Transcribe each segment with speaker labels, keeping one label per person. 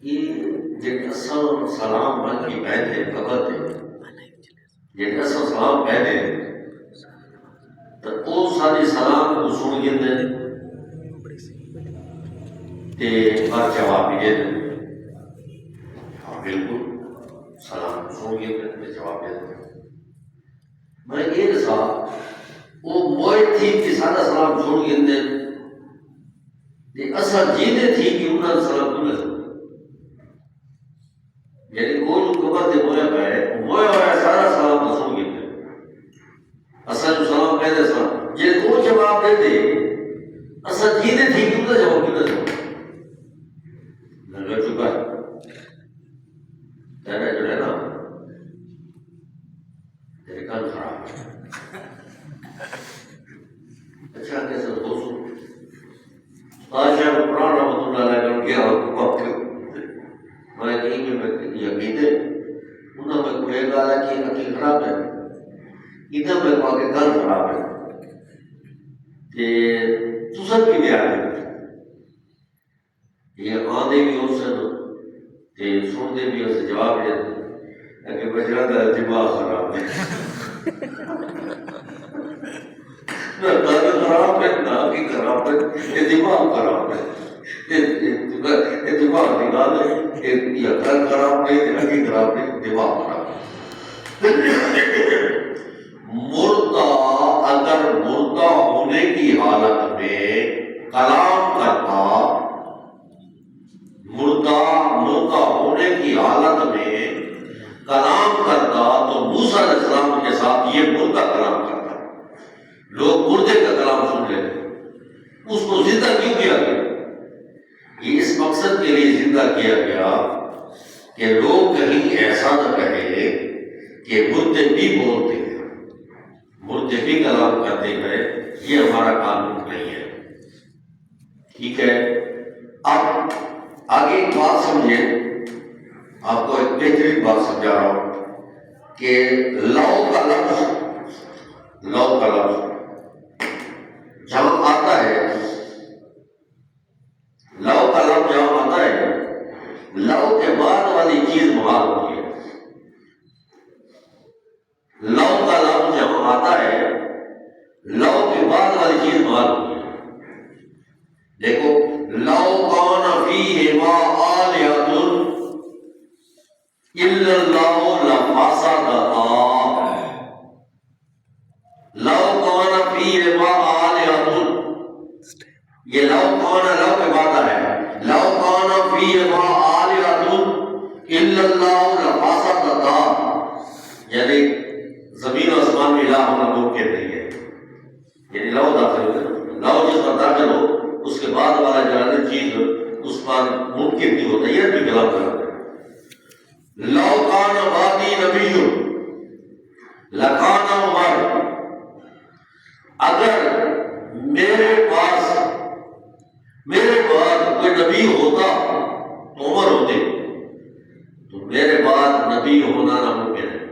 Speaker 1: یہ جن اصل سلام من کی پہن ہے فقط ہے جن اصل سلام پہن ہے تو وہ ساری سلام کو سن گے تے پر جواب دے دیں ہاں بالکل سلام کو سن گے تے جواب دے دیں میں یہ دسا وہ موئے تھی کہ سارا سلام سن گے تے اصل جیتے تھی کہ انہوں نے سلام کو نہ یعنی وہ جو قبر دے مویا پہ ہے مویا ہوا سارا سلام تو سن گئے اصل جو سلام کہتے سلام یہ دو جواب دے دے اصل جیتے تھی کیوں نہ جواب کیوں نہ جواب لگ چکا ہے کہنا جو ہے نا تیرے کان خراب ہے اچھا کیسے دوستوں آجا قرآن رحمت اللہ علیہ کر کیا اور بات کر میں کہیں میں یقین ہے انہوں میں کوئی گالا کی عقل خراب ہے ادھر میں کہا کہ کل خراب ہے کہ تو سب کی بھی آگے یہ آدھے بھی ہو سن کہ سنتے بھی اسے جواب دیتے کہ بچہ دا دماغ خراب ہے نہ دل خراب ہے نہ کی خراب ہے یہ دماغ خراب ہے یہ دماغ نکال ہے یہ کل خراب نہیں یہ خراب نہیں دماغ خراب مردہ اگر مردہ ہونے کی حالت میں کلام کرتا مردہ ہونے کی حالت میں کلام کرتا تو موسیٰ علیہ السلام کے ساتھ یہ مردہ کلام کرتا لوگ مردے کا کلام سن لیتے اس کو زندہ کیوں کیا گیا یہ اس مقصد کے لیے زندہ کیا گیا کہ لوگ کہیں ایسا نہ کہے کہ مردے بھی بولتے ہیں مردے بھی کلام کرتے ہیں یہ ہمارا قانون نہیں ہے ٹھیک ہے اب آگے ایک بات سمجھے آپ کو ایک بہترین بات سمجھا رہا ہوں کہ لو کا لفظ جب آتا ہے لو کا لفظ جب آتا ہے لو کے بعد والی چیز محال ہوتی ہے لو کا لفظ جب آتا ہے لو کے بعد والی چیز محال ہوتی ہے دیکھو لو کان فیہما آلیۃ الا اللہ لفسدتا لو کان فیہما آلیۃ یہ لو کان لو کے بعد ہے لو کان فیہما آلیۃ الا اللہ لفسدتا یعنی زمین و آسمان میں الہ ہونا ممکن نہیں ہے یعنی لو داخل ہو لو جس پر داخل ہو اس کے بعد والا جانب چیز اس پر ممکن نہیں ہوتا یہ بھی غلط ہے لو کان بعدی نبی لکان عمر اگر میرے بعد کوئی نبی ہوتا تو عمر ہوتے تو میرے بعد نبی ہونا ناممکن ہے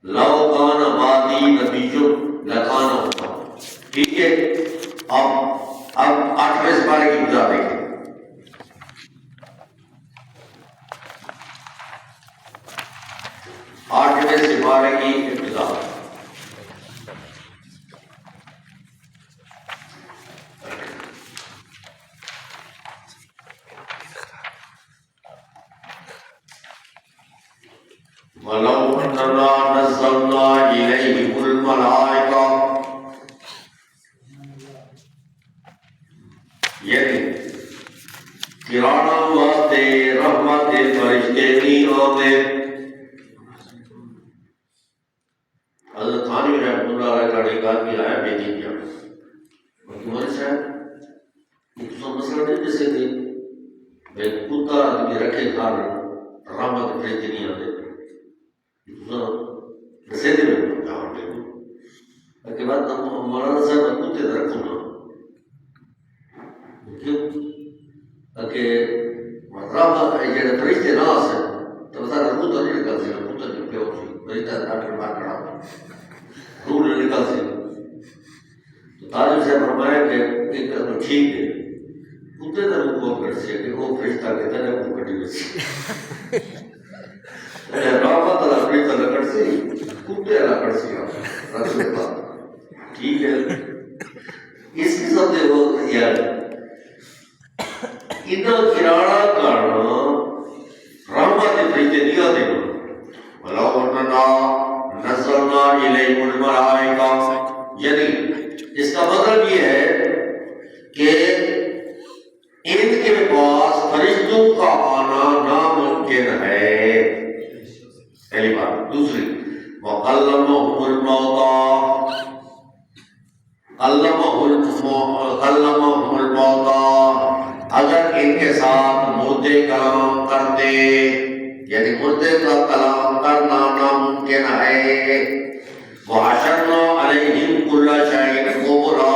Speaker 1: لو کان بعدی نبی لکان عمر ٹھیک ہے اب 8ویں سپارے کی ابتدا دیکھیں 8ویں سپارے کی ابتدا وَلَوْ أَنَّنَا نَزَّلْنَا إِلَيْهِمُ الْمَلَائِكَةَ یعنی کرانا واسطے رحمت فرشتے نہیں ہوتے حضرت تھانوی رحمۃ اللہ علیہ کا ایک آدمی آیا بیٹی کیا مولوی صاحب ایک تو مسئلہ نہیں جیسے تھے بے کتا آدمی رکھے کھان رحمت فرشتے نہیں آتے جیسے تھے میں جہاں دیکھوں کے بعد مولانا صاحب کتے رکھوں نا کیوں کہ رب جڑے فرشتے نہ آسے تو سارا روح تو نہیں نکل سکتا روح تو نہیں پیو سی فرشتہ ڈاکٹر مار کھڑا روح نہیں نکل سکتا تو طالب صاحب فرمایا کہ ایک ٹھیک ہے کتے کا روح کو کر سے کہ وہ فرشتہ کے طرح وہ کٹی ہوئی کلام کرتے، یعنی مردے کا کلام کرنا ناممکن ہے۔ وحشرنا علیہم کل شیء قبلا،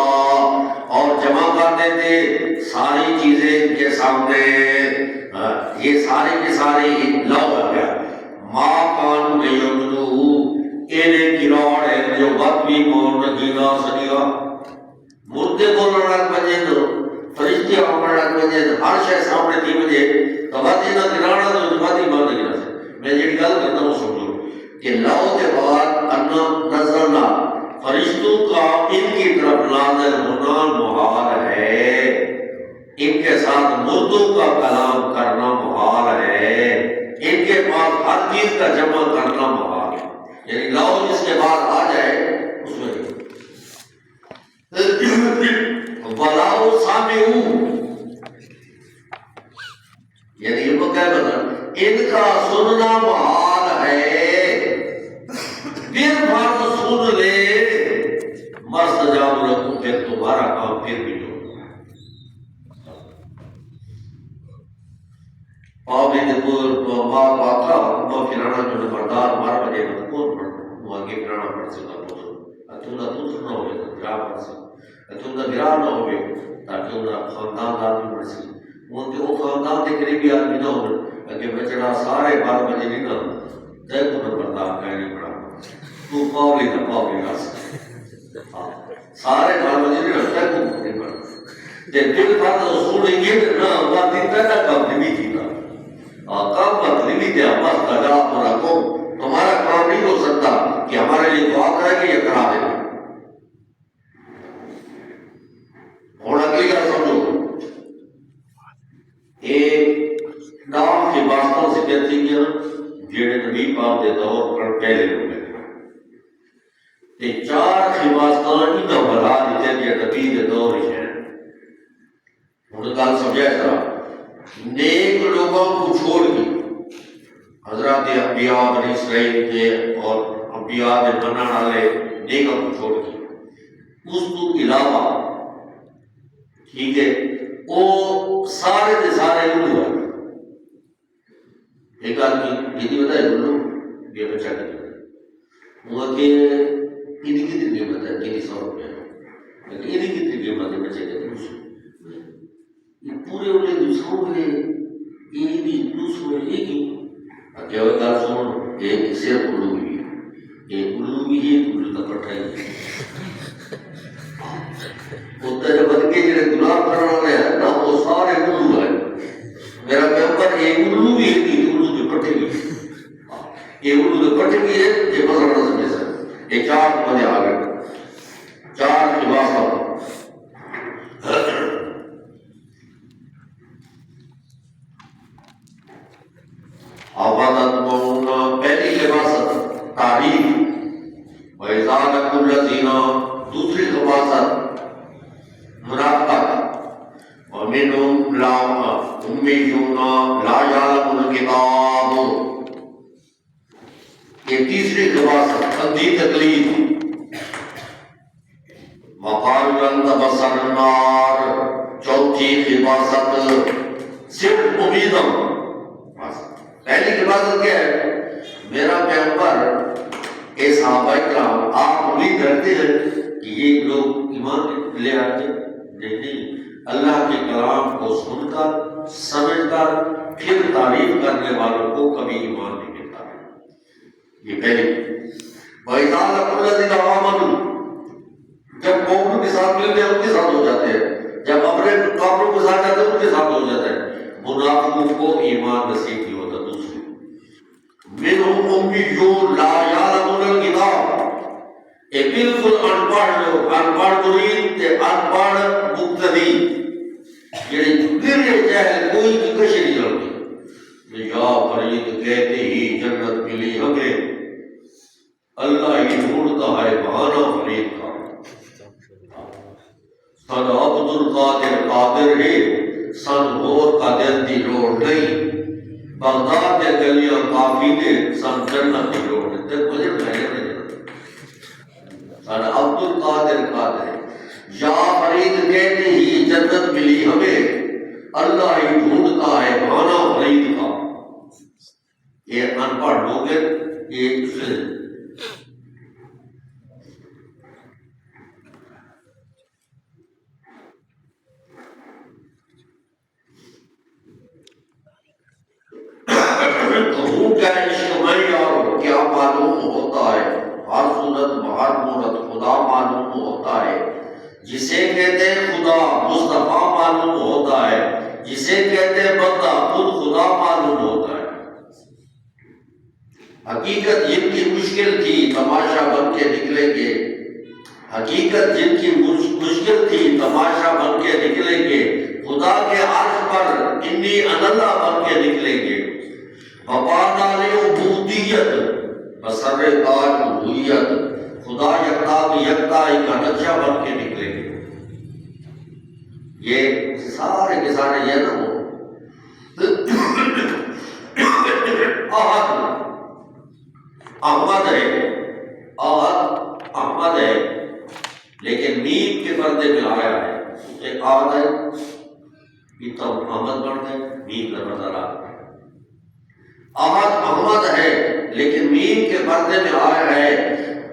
Speaker 1: اور جمع کر دیتے ساری چیزیں ان کے سامنے، یہ ساری کی ساری لو ہو گیا۔ ما کانوا لیؤمنوا، انہیں گراڑ ہے جو بات بھی مور نگینا سنیا، مردے بولن لگ بجے تو فرشتے آمن لگ بجے ہر شے سامنے تھی بجے تو باتی نہ گرانا تو باتی مان گرا سے۔ میں یہ گل کرتا ہوں سمجھو کہ لو کے بعد انا نزلنا، فرشتوں کا ان کی طرف نازل ہونا محال ہے، ان کے ساتھ مردوں کا کلام کرنا محال ہے، ان کے پاس ہر چیز کا جمع کرنا محال ہے، یعنی لو جس کے بعد آ جائے اس میں وَلَوْ سَمِعُوا، یعنی یہ وہ کہہ بتا ان کا سننا محال ہے، پھر بات سن لے مَسْتَجَابُ لَكُمْ، پھر تمہارا کام پھر بھی جو آبی دپور ماں باقا ماں پھرانا جو نمبردار مار بجے مدکور پڑھ ماں کے پھرانا پڑھ سکتا پوچھو اتنا تو سننا ہوئے تو گرا پڑھ سکتا اتنا گرا نہ ہوئے تاکہ انہا خاندان آدمی پڑھ سکتا ان کے وہ خاندان کے قریبی آدمی نہ ہوئے کہ بچڑا سارے بار بجے نہیں نہ دیکھو نمبردار کہیں نہیں پڑھا تو پاولی نہ پاولی نہ سکتا سارے بار بجے نہیں نہ دیکھو نہیں پڑھا جب دل بات سوڑیں گے نہ بات دن پیدا کام نہیں تھی نا کام مطلب ہی دیا بس لگا تو رکھو، تمہارا کام نہیں ہو سکتا کہ ہمارے لیے دعا کرے کہ یہ کرا دے اور اگلی کا سمجھو ایک نام کی باتوں سے کہتی کہ جیڑے نبی پاک دے دور پر پہلے ہوئے تے چار خواستان ہی نہ بلا دیتے کہ نبی دے دور ہی ہیں انہوں نے سمجھا تھا نیک لوگوں کو چھوڑ کے حضرات انبیاء بنی اسرائیل کے اور انبیاء کے بننے والے نیکوں کو چھوڑ کے اس کو علاوہ ٹھیک ہے وہ سارے کے سارے لوگ ہیں ایک آدمی یہ نہیں بتایا لوگ یہ بچہ نہیں وہ کہ انہیں کتنی قیمت ہے 300 روپے لیکن انہیں کتنی قیمت ہے بچے کے پورے انہیں دوسروں کے یہ بھی دوسروں یہ کیوں کیا ہوئے گا سنو ایک صرف الو بھی ہے ایک الو بھی ہے تو الو کا پٹھائی ہوتا جب بدکے جنہیں گناہ کرنا رہے ہیں نا وہ سارے الو ہیں میرا پیمبر ایک الو بھی ہے تین الو کے پٹھے بھی یہ الو کے پٹھے بھی ہے یہ مسئلہ نہ سمجھے سکتے یہ چار مجھے آگے چار لباس ہوتا آبادت پہلی لباست تعریف وَإِذَا الَّذِينَ دوسری لباست منافقت وَمِنْهُمْ أُمِّيُّونَ لَا يَعْلَمُونَ الْكِتَابَ یہ تیسری لباست اندھی تکلیف وَقَالُوا لَن تَمَسَّنَا النَّارُ چوتھی لباست صرف امیدم پہلی عبادت کیا ہے میرا پیغمبر اے صحابہ کرام آپ امید رکھتے ہیں کہ یہ لوگ ایمان لے آتے نہیں اللہ کے کلام کو سن کر سمجھ کر پھر تعریف کرنے والوں کو کبھی ایمان نہیں ملتا یہ پہلی وَإِذَا لَقُوا الَّذِينَ آمَنُوا جب قوموں کے ساتھ ملتے ہیں ان کے ساتھ ہو جاتے ہیں جب اپنے قوموں کے ساتھ جاتے ہیں ان کے ساتھ ہو جاتے ہیں منافقوں کو ایمان نصیب نہیں ہوتا دوسرے منہم امیون لا یعلمون الکتاب یہ بالکل ان پڑھ لوگ ان پڑھ مرید تے ان پڑھ مقتدی یعنی میرے جہل کوئی بھی کچھ نہیں جانتے یا فرید کہتے ہی جنت ملی ہمیں اللہ ہی ڈھونڈتا ہے بہانہ فرید کا سن عبد القادر قادر ہے سن اور قادر دی لوڑ نہیں بغداد کے گلیاں کافی نے سن جنت دی لوڑ نہیں تک مجھے بھائیے نہیں سن عبد القادر قادر یا فرید کہتے ہی جنت ملی ہمیں اللہ ہی ڈھونڈتا ہے بہانہ فرید کا. یہ ان پڑھ لوگ یہ ہوں کیا عشق میں یارو کیا معلوم ہوتا ہے، ہر صورت ہر مورت خدا معلوم ہوتا ہے. جسے کہتے ہیں خدا مصطفیٰ معلوم ہوتا ہے، جسے کہتے ہیں بندہ خود خدا معلوم ہوتا ہے. حقیقت جن کی مشکل تھی تماشا بن کے نکلیں گے، حقیقت جن کی مشکل تھی تماشا بن کے نکلیں گے. خدا کے عرش پر انی اللہ بن کے نکلیں گے. وفادار عبودیت بسر تاج الوہیت، خدا یکتا کی یکتائی کا نقشہ بن کے نکلیں گے. یہ سارے کے سارے یہ نہ ہو احد احمد ہے، احد احمد ہے لیکن میم کے پردے میں آیا ہے. ایک احد ہے یہ تو احمد بن گئے، میم کا پردہ رہا. احد احمد ہے لیکن میم کے پردے میں آیا ہے.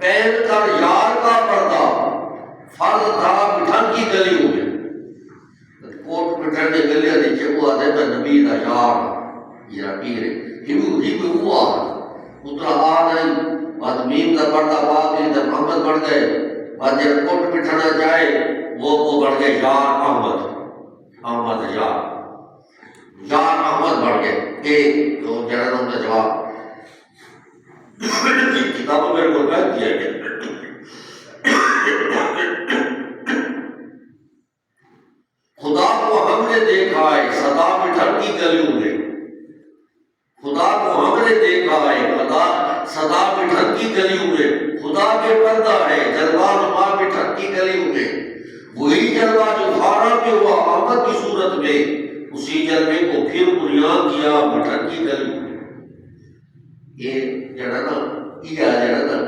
Speaker 1: پہن کر یار کا پردہ فرض تھا پٹھن کی گلیوں میں. کوٹ پٹھن کی گلیاں نیچے وہ آتے میں نبی دا یار یہ پیر ہی ہوا اترا آ نہیں بعد میم کا پردہ پا کے جب محمد بڑھ گئے. بعد جب کوٹ پٹھنا جائے وہ بڑھ گئے یار احمد، احمد یار احمد بڑھ گئے. ایک دو جنروں کا جواب کتابوں میں کو بیان کیا گیا. خدا کو ہم نے دیکھا ہے صدا پٹھن کی گلیوں میں، خدا کو ہم نے دیکھا ہے خدا صدا پٹھن کی گلیوں میں. خدا کے پردہ ہے جلوہ نما پٹھن کی گلیوں میں. وہی جلوہ جو فارا پہ ہوا احمد کی صورت میں، اسی جلوے کو پھر بنیاد کیا پٹھن کی گلیوں میں. یہ جڑا نا یہ جڑا نا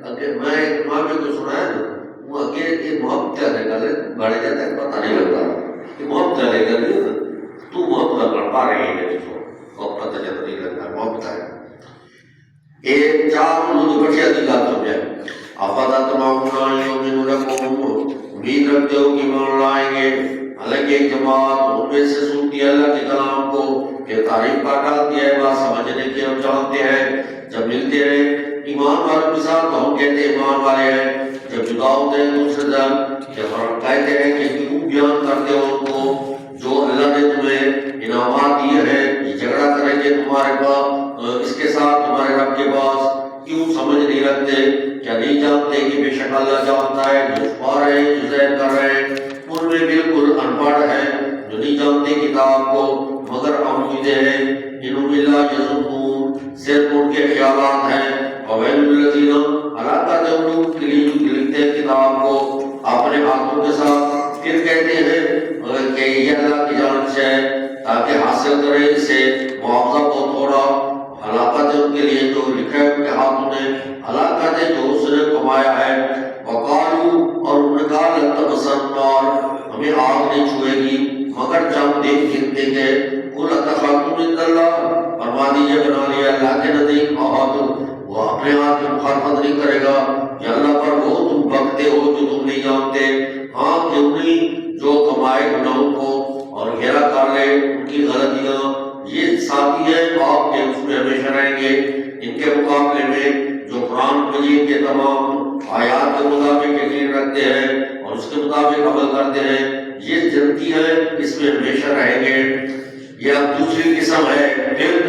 Speaker 1: اگر میں امام کو سنایا نا وہ اگے یہ محبت کیا لے گا بڑے جاتا ہے پتہ نہیں لگتا کہ محبت کیا لے گا تو محبت کر پا رہی ہے تو پتہ جب نہیں لگتا محبت ہے. ایک چار انہوں بڑھیا دکھا تو جائے آفادہ تمام یومن لکم، امید رکھتے ہو کہ مان لائیں گے. حالانکہ ایک جماعت ان میں سے سنتی ہے اللہ کے کلام کو کہ تعریف کا ڈالتی ہے بات سمجھنے کے ہم چاہتے ہیں. جب ملتے ہیں ایمان والوں کے ساتھ تو ہم کہتے ہیں ایمان والے ہیں. جب جدا ہوتے ہیں دوسرے دن جب ہم کہتے ہیں کہ کیوں بیان کرتے ہو ان کو جو اللہ نے تمہیں انعامات دیے ہیں، یہ جھگڑا کریں گے تمہارے پاس اس کے ساتھ تمہارے رب کے پاس. کیوں سمجھ نہیں رکھتے؟ کیا نہیں جانتے کہ بے شک اللہ جانتا ہے جو چھپا رہے ہیں جو ظاہر کر رہے ہیں. ان میں بالکل ان پڑھ ہیں جو نہیں جانتے کتاب کو مگر امیدیں ہیں. انہم اللہ یظنون صرف ان کے خیالات ہیں. وویل للذین ہلاکت ہے ان لوگوں کے لیے جو لکھتے ہیں کتاب کو اپنے ہاتھوں کے ساتھ پھر کہتے ہیں کہ یہ اللہ کی جانب سے ہے تاکہ حاصل کریں اس سے معاوضہ کو تھوڑا. ہلاکت ہے ان کے لیے جو لکھا ہے ان کے ہاتھوں نے، ہلاکت ہے جو اس نے کمایا ہے. وقالو اور انہوں نے کہا لن تمسنا النار، ہمیں آگ نہیں چھوئے گی مگر چند دن گھنٹے کے. قل اتخذتم عند اللہ، فرما دیجیے بنا لیا اللہ کے نزدیک عہد، وہ اپنے ہاتھ میں مخالفت نہیں کرے گا کہ اللہ پر وہ تم بکتے ہو جو تم نہیں جانتے. ہاں کہ انہیں جو کمائے گناہوں کو اور گھیرا کر لے ان کی غلطیاں یہ ساتھی ہے آپ کے اس میں ہمیشہ رہیں گے. ان کے مقابلے میں جو قرآن مجید کے تمام آیات کے مطابق یقین رکھتے ہیں اور اس کے مطابق عمل کرتے ہیں یہ جنتی ہے، اس میں ہمیشہ رہیں گے. یہ اب دوسری قسم ہے. پھر